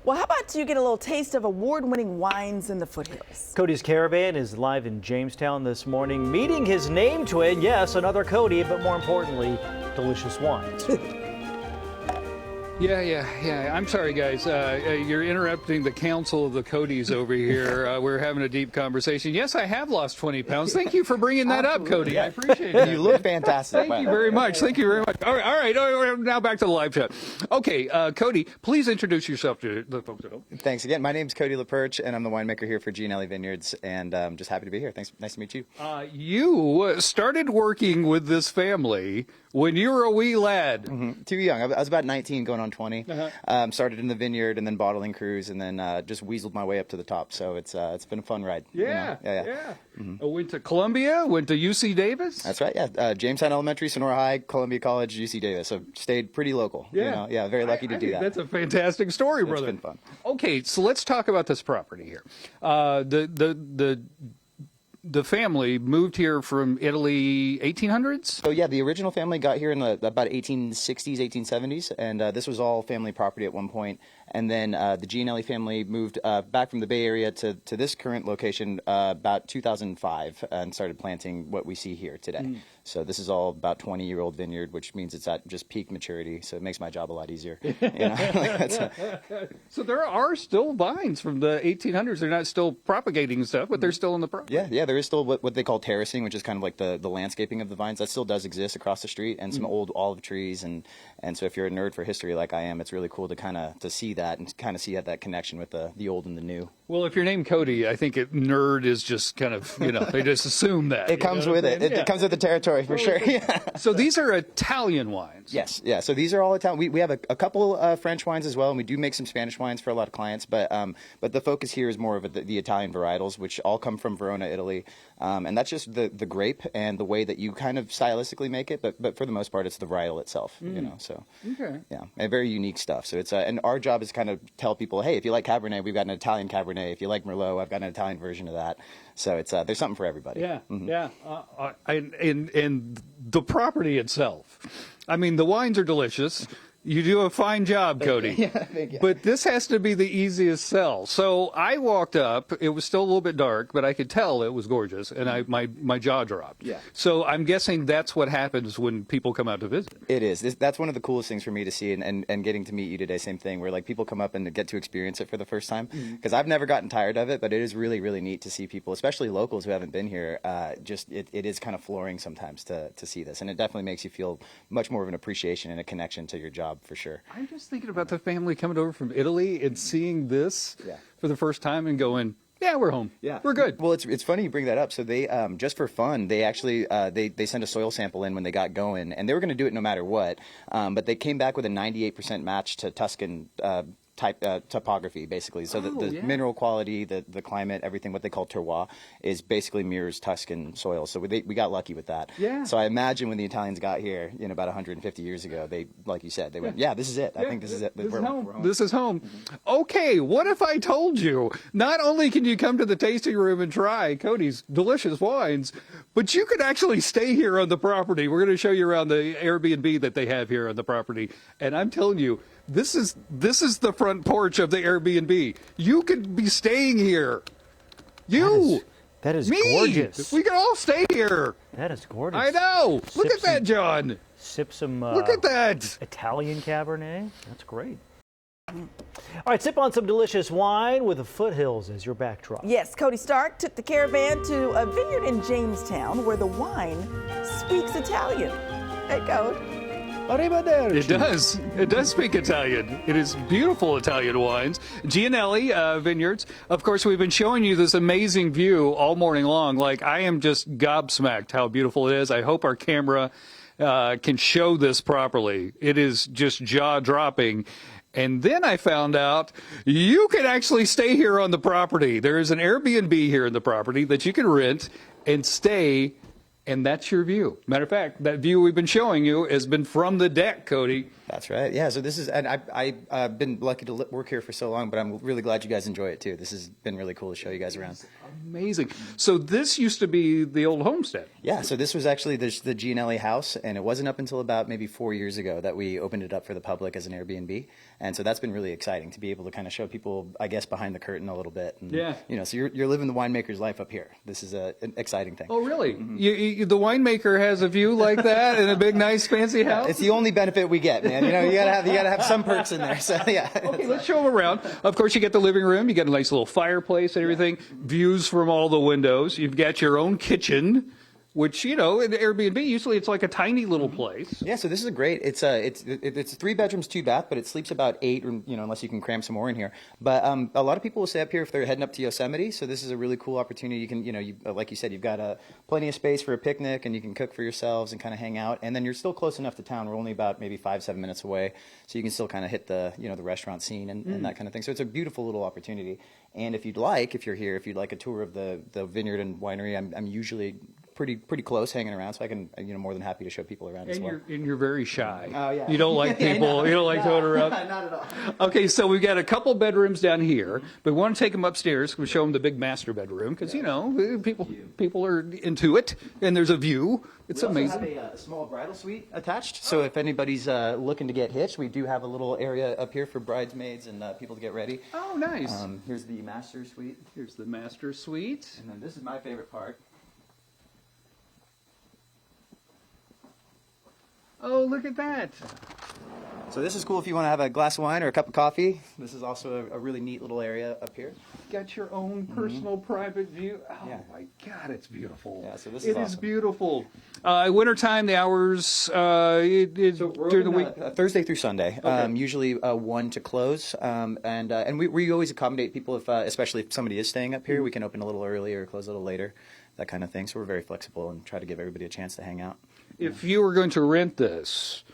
Well, how about you get a little taste of award-winning wines in the Foothills? Cody's Caravan is live in Jamestown this morning, meeting his name twin. Yes, another Cody, but more importantly, delicious wines. Yeah. I'm sorry, guys. You're interrupting the council of the Codys over here. We're having a deep conversation. Yes, I have lost 20 pounds. Thank you for bringing that up, Cody. I appreciate it. You look fantastic. Thank you very much. Thank you very much. All right. Now back to the live chat. Okay, Cody, please introduce yourself to the folks at home. Thanks again. My name's Cody LaPerche, and I'm the winemaker here for Gianelli Vineyards, and I'm just happy to be here. Thanks. Nice to meet you. You started working with this family when you were a wee lad. Mm-hmm. Too young. I was about 19 going on 20. Started in the vineyard and then bottling crews, and then just weaseled my way up to the top. So it's been a fun ride. Yeah. Mm-hmm. I went to Columbia, went to UC Davis. That's right, yeah. Jamestown Elementary, Sonora High, Columbia College, UC Davis. So stayed pretty local. Yeah. Very lucky to do that. That's a fantastic story, brother. It's been fun. Okay, so let's talk about this property here. The family moved here from Italy 1800s? So yeah, the original family got here in about 1860s, 1870s, and this was all family property at one point. And then the Gianelli family moved back from the Bay Area to this current location about 2005 and started planting what we see here today. So this is all about 20-year-old vineyard, which means it's at just peak maturity. So it makes my job a lot easier. So there are still vines from the 1800s. They're not still propagating stuff, but they're still in the property. Yeah, there is still what they call terracing, which is kind of like the landscaping of the vines. That still does exist across the street, and some old olive trees. And so if you're a nerd for history like I am, it's really cool to see that and kind of see that connection with the old and the new. Well, if you're named Cody, I think nerd is just kind of, they just assume that. It comes with it. It comes with the territory for sure. Yeah. So these are Italian wines. Yes. Yeah. So these are all Italian. We have a couple French wines as well, and we do make some Spanish wines for a lot of clients. But the focus here is more of the Italian varietals, which all come from Verona, Italy. And that's just the grape and the way that you kind of stylistically make it. But for the most part, it's the varietal itself. So yeah, and very unique stuff. So it's and our job is kind of tell people, hey, if you like Cabernet, we've got an Italian Cabernet. If you like Merlot, I've got an Italian version of that. So it's there's something for everybody. Yeah. And the property itself. I mean, the wines are delicious. You do a fine job, Cody. Thank you. But this has to be the easiest sell. So I walked up. It was still a little bit dark, but I could tell it was gorgeous, and my jaw dropped. Yeah. So I'm guessing that's what happens when people come out to visit. It is. That's one of the coolest things for me to see, and getting to meet you today, same thing, where like people come up and get to experience it for the first time. Because I've never gotten tired of it, but it is really, really neat to see people, especially locals who haven't been here. It is kind of flooring sometimes to see this, and it definitely makes you feel much more of an appreciation and a connection to your job for sure. I'm just thinking about the family coming over from Italy and seeing this for the first time and going, yeah, we're home. Yeah, we're good. Well, it's funny you bring that up. So they just for fun, they actually they sent a soil sample in when they got going, and they were going to do it no matter what. But they came back with a 98% match to Tuscan topography, basically. So the mineral quality, the climate, everything, what they call terroir, is basically mirrors Tuscan soil. So we got lucky with that. Yeah. So I imagine when the Italians got here, about 150 years ago, they, like you said, they went, yeah, this is it. I think this is it. This is home. This is home. Okay, what if I told you, not only can you come to the tasting room and try Cody's delicious wines, but you could actually stay here on the property. We're going to show you around the Airbnb that they have here on the property. And I'm telling you, this is the front porch of the Airbnb. You could be staying here. That is me, gorgeous. We can all stay here. That is gorgeous. I know. Look at that, John. Sip some Look at that. Italian Cabernet. That's great. All right, sip on some delicious wine with the Foothills as your backdrop. Yes, Cody Stark took the Caravan to a vineyard in Jamestown where the wine speaks Italian. Hey, Cody. It does. It does speak Italian. It is beautiful Italian wines. Gianelli Vineyards. Of course, we've been showing you this amazing view all morning long. Like, I am just gobsmacked how beautiful it is. I hope our camera can show this properly. It is just jaw-dropping. And then I found out you can actually stay here on the property. There is an Airbnb here in the property that you can rent and stay. And that's your view. Matter of fact, that view we've been showing you has been from the deck, Cody. That's right. Yeah. So this is, and I've been lucky to work here for so long, but I'm really glad you guys enjoy it too. This has been really cool to show you guys around. Amazing. So this used to be the old homestead. Yeah. So this was actually the Gianelli house, and it wasn't up until about maybe 4 years ago that we opened it up for the public as an Airbnb. And so that's been really exciting to be able to kind of show people, I guess, behind the curtain a little bit. And, Yeah. You know, so you're living the winemaker's life up here. This is an exciting thing. Oh, really? The winemaker has a view like that in a big, nice, fancy house? It's the only benefit we get, man. You know, you gotta have some perks in there. So yeah. Okay, let's show them around. Of course, you get the living room. You get a nice little fireplace and everything. Views from all the windows. You've got your own kitchen, which, you know, in Airbnb, usually it's like a tiny little place. Yeah, so this is a great. It's 3 bedrooms, 2 bath, but it sleeps about 8, or, you know, unless you can cram some more in here. But a lot of people will stay up here if they're heading up to Yosemite. So this is a really cool opportunity. You can, you know, like you said, you've got plenty of space for a picnic, and you can cook for yourselves and kind of hang out. And then you're still close enough to town. We're only about maybe 5-7 minutes away, so you can still kind of hit the, you know, the restaurant scene and that kind of thing. So it's a beautiful little opportunity. And if you'd like, if you're here, if you'd like a tour of the vineyard and winery, I'm usually pretty close hanging around, so I can, you know, more than happy to show people around as well. And you're very shy. Oh, yeah. You don't like people. You don't like going around. Not at all. Okay, so we've got a couple bedrooms down here, but we want to take them upstairs. We show them the big master bedroom because, you know, people are into it, and there's a view. It's amazing. We also have a small bridal suite attached, so if anybody's looking to get hitched, we do have a little area up here for bridesmaids and people to get ready. Oh, nice. Here's the master suite. Here's the master suite. And then this is my favorite part. Oh, look at that. So this is cool if you want to have a glass of wine or a cup of coffee. This is also a really neat little area up here. Got your own personal private view. Oh, Yeah. my God, it's beautiful. Yeah, so this It is is awesome. Wintertime, the hours during the week. Thursday through Sunday, Okay. usually 1 to close, and we always accommodate people if, especially if somebody is staying up here, we can open a little early or close a little later, that kind of thing. So we're very flexible and try to give everybody a chance to hang out. If you were going to rent this,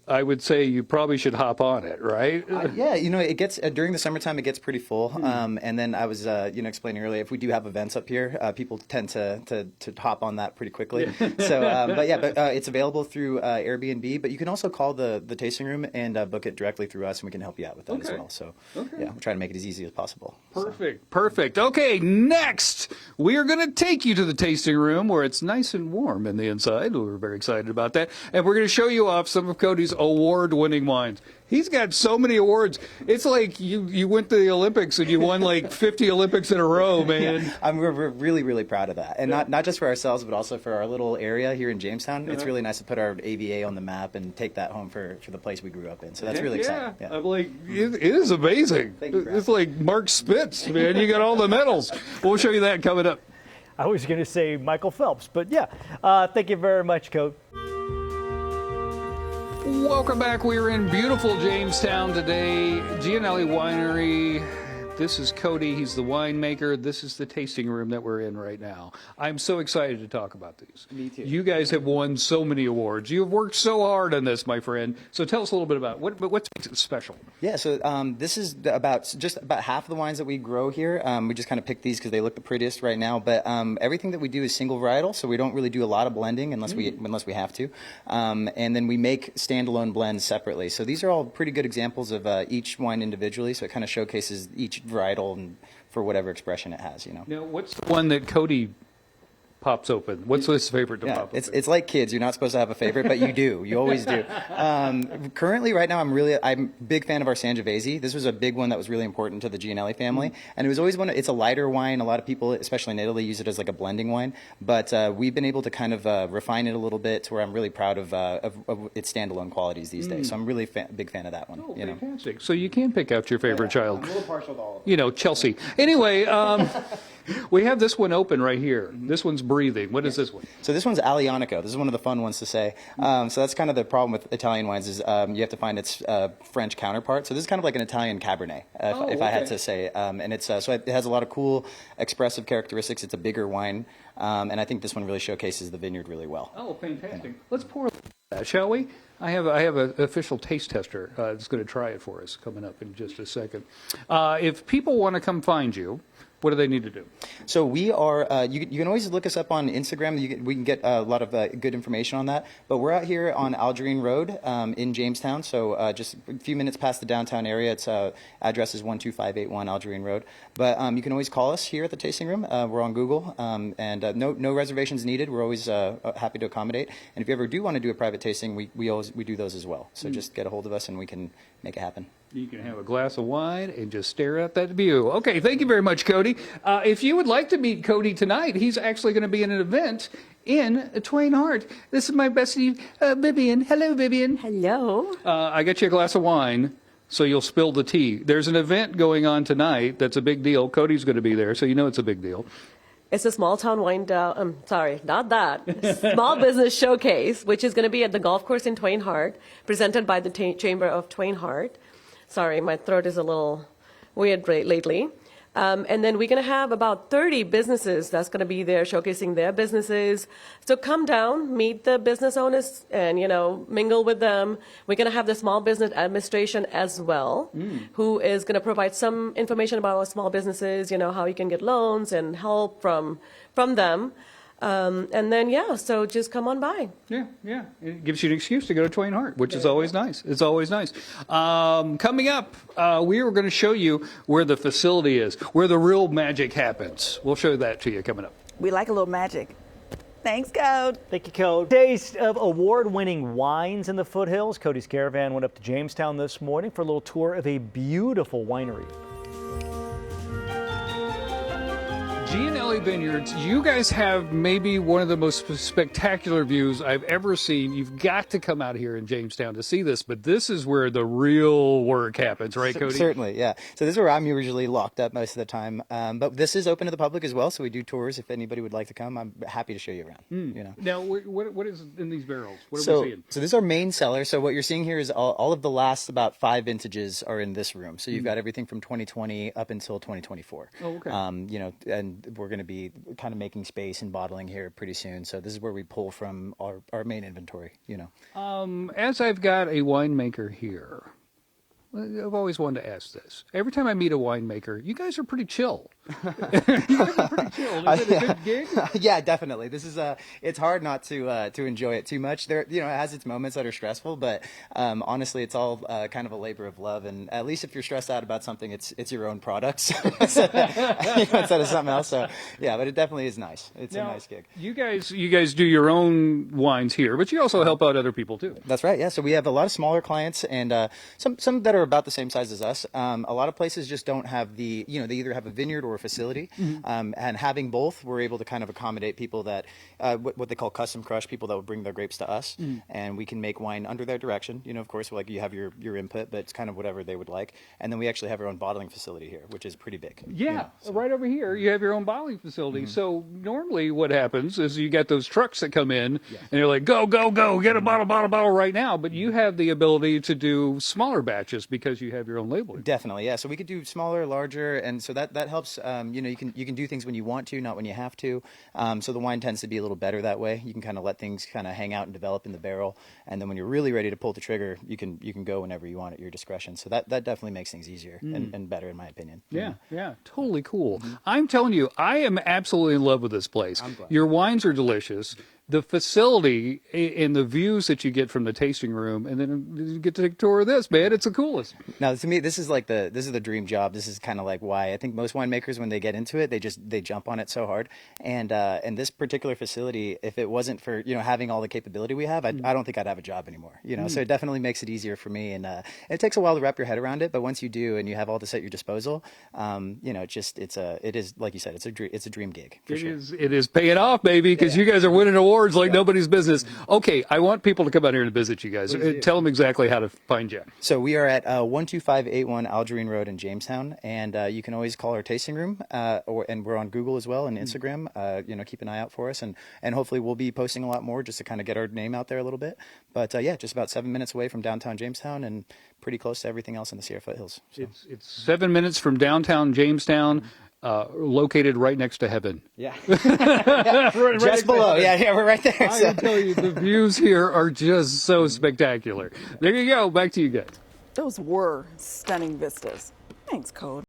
I would say you probably should hop on it, right? Yeah, you know, it gets during the summertime it gets pretty full, and then I was you know, explaining earlier, if we do have events up here, people tend to hop on that pretty quickly. So, but it's available through Airbnb, but you can also call the tasting room and book it directly through us, and we can help you out with that as Okay. well. So, Okay. yeah, we're trying to make it as easy as possible. So. Perfect. Okay, next we are going to take you to the tasting room where it's nice and warm in the inside. We're very excited about that, and we're going to show you off some of Cody's award-winning wines. He's got so many awards. It's like you went to the Olympics and you won like 50 Olympics in a row, man. Yeah, we're really, really proud of that. And not just for ourselves, but also for our little area here in Jamestown. It's really nice to put our AVA on the map and take that home for the place we grew up in. So that's really exciting. Yeah. I'm like, it is amazing. Thank you, Brad. It's like Mark Spitz, man. You got all the medals. We'll show you that coming up. I was going to say Michael Phelps, but yeah. Thank you very much, Cody. Welcome back. We're in beautiful Jamestown today. Gianelli Winery. This is Cody. He's the winemaker. This is the tasting room that we're in right now. I'm so excited to talk about these. Me too. You guys have won so many awards. You have worked so hard on this, my friend. So tell us a little bit about what makes it special. Yeah, so this is just about half of the wines that we grow here. We just kind of picked these because they look the prettiest right now. But everything that we do is single varietal, so we don't really do a lot of blending unless we have to. And then we make standalone blends separately. So these are all pretty good examples of each wine individually. So it kind of showcases each varietal and for whatever expression it has. You know. Now, what's the one that Cody pops open? What's his favorite to Yeah, pop open? it's like kids. You're not supposed to have a favorite, but you do. You always do. Currently, right now, I'm a big fan of our Sangiovese. This was a big one that was really important to the Gianelli family, and it was always it's a lighter wine. A lot of people, especially in Italy, use it as like a blending wine. But we've been able to kind of refine it a little bit to where I'm really proud of its standalone qualities these days. So I'm really big fan of that one. Oh, you know. fantastic. So you can pick out your favorite child. I'm a little partial to all of them. You know, Chelsea. Anyway, we have this one open right here. This one's breathing. What is this one? So this one's Alianico. This is one of the fun ones to say. So that's kind of the problem with Italian wines is you have to find its French counterpart. So this is kind of like an Italian Cabernet, if I had to say. And it's so it has a lot of cool, expressive characteristics. It's a bigger wine, and I think this one really showcases the vineyard really well. Oh, fantastic. Let's pour that, shall we? I have an official taste tester that's going to try it for us coming up in just a second. If people want to come find you, what do they need to do? So we are, you can always look us up on Instagram. We can get a lot of good information on that. But we're out here on Algerine Road in Jamestown. So just a few minutes past the downtown area. Its address is 12581 Algerine Road. But you can always call us here at the tasting room. We're on Google. And no reservations needed. We're always happy to accommodate. And if you ever do want to do a private tasting, we do those as well. So just get a hold of us and we can make it happen. You can have a glass of wine and just stare at that view. Okay, thank you very much, Cody. If you would like to meet Cody tonight, he's actually going to be in an event in Twain Harte. This is my bestie, Vivian. Hello, Vivian. Hello. I got you a glass of wine, so you'll spill the tea. There's an event going on tonight that's a big deal. Cody's going to be there, so you know it's a big deal. It's a small town wine, sorry, not that. Small business showcase, which is going to be at the golf course in Twain Harte, presented by the Chamber of Twain Harte. Sorry, my throat is a little weird lately. And then we're going to have about 30 businesses that's going to be there showcasing their businesses. So come down, meet the business owners, and, mingle with them. We're going to have the Small Business Administration as well, who is going to provide some information about our small businesses, how you can get loans and help from them. And then, so just come on by. Yeah. It gives you an excuse to go to Twain Harte, which is always nice. It's always nice. Coming up, we are going to show you where the facility is, where the real magic happens. We'll show that to you coming up. We like a little magic. Thanks, Code. Thank you, Cody. Taste of award-winning wines in the Foothills. Cody's Caravan went up to Jamestown this morning for a little tour of a beautiful winery. G&L Vineyards, you guys have maybe one of the most spectacular views I've ever seen. You've got to come out here in Jamestown to see this, but this is where the real work happens, right, Cody? Certainly, yeah. So this is where I'm usually locked up most of the time, but this is open to the public as well, so we do tours. If anybody would like to come, I'm happy to show you around. Now, what is in these barrels? What are we seeing? So this is our main cellar. So what you're seeing here is all of the last about 5 vintages are in this room. So you've got everything from 2020 up until 2024. Oh, okay. And we're going to be kind of making space and bottling here pretty soon. So this is where we pull from our main inventory, As I've got a winemaker here, I've always wanted to ask this. Every time I meet a winemaker, you guys are pretty chill. You guys are pretty chill. Is it a good gig? Yeah, definitely. This is it's hard not to enjoy it too much. There, it has its moments that are stressful, but honestly, it's all kind of a labor of love. And at least if you're stressed out about something, it's your own product instead of something else. So yeah, but it definitely is nice. It's a nice gig. You guys do your own wines here, but you also help out other people too. That's right. Yeah. So we have a lot of smaller clients and some that are about the same size as us. A lot of places just don't have they either have a vineyard or a facility. And having both, we're able to kind of accommodate people that what they call custom crush, people that will bring their grapes to us, and we can make wine under their direction. Of course, like you have your input, but it's kind of whatever they would like. And then we actually have our own bottling facility here, which is pretty big. Yeah, right over here, you have your own bottling facility. So normally what happens is you got those trucks that come in, and they're like, go, get a bottle right now. But you have the ability to do smaller batches because you have your own labeling. Definitely, yeah. So we could do smaller, larger, and so that helps. You can do things when you want to, not when you have to. So the wine tends to be a little better that way. You can kind of let things kind of hang out and develop in the barrel, and then when you're really ready to pull the trigger, you can go whenever you want at your discretion. So that definitely makes things easier and better in my opinion. Yeah, totally cool. I'm telling you, I am absolutely in love with this place. Your wines are delicious. The facility and the views that you get from the tasting room, and then you get to take a tour of this, man. It's the coolest. Now, to me, this is the dream job. This is kind of like why I think most winemakers, when they get into it, they jump on it so hard. And this particular facility, if it wasn't for having all the capability we have, I don't think I'd have a job anymore. So it definitely makes it easier for me. And it takes a while to wrap your head around it, but once you do, and you have all this at your disposal, it is like you said, it's a dream gig. For sure. It is paying off, baby, because you guys are winning awards like nobody's business. Okay, I want people to come out here and visit you guys. Tell them exactly how to find you. So we are at 12581 Algerine Road in Jamestown, and you can always call our tasting room, and we're on Google as well and Instagram. Keep an eye out for us, and hopefully we'll be posting a lot more just to kind of get our name out there a little bit. But just about 7 minutes away from downtown Jamestown and pretty close to everything else in the Sierra Foothills. So. It's 7 minutes from downtown Jamestown. Located right next to heaven. Yeah. Just below. Yeah, we're right there. I can tell you, the views here are just so spectacular. There you go. Back to you guys. Those were stunning vistas. Thanks, Code.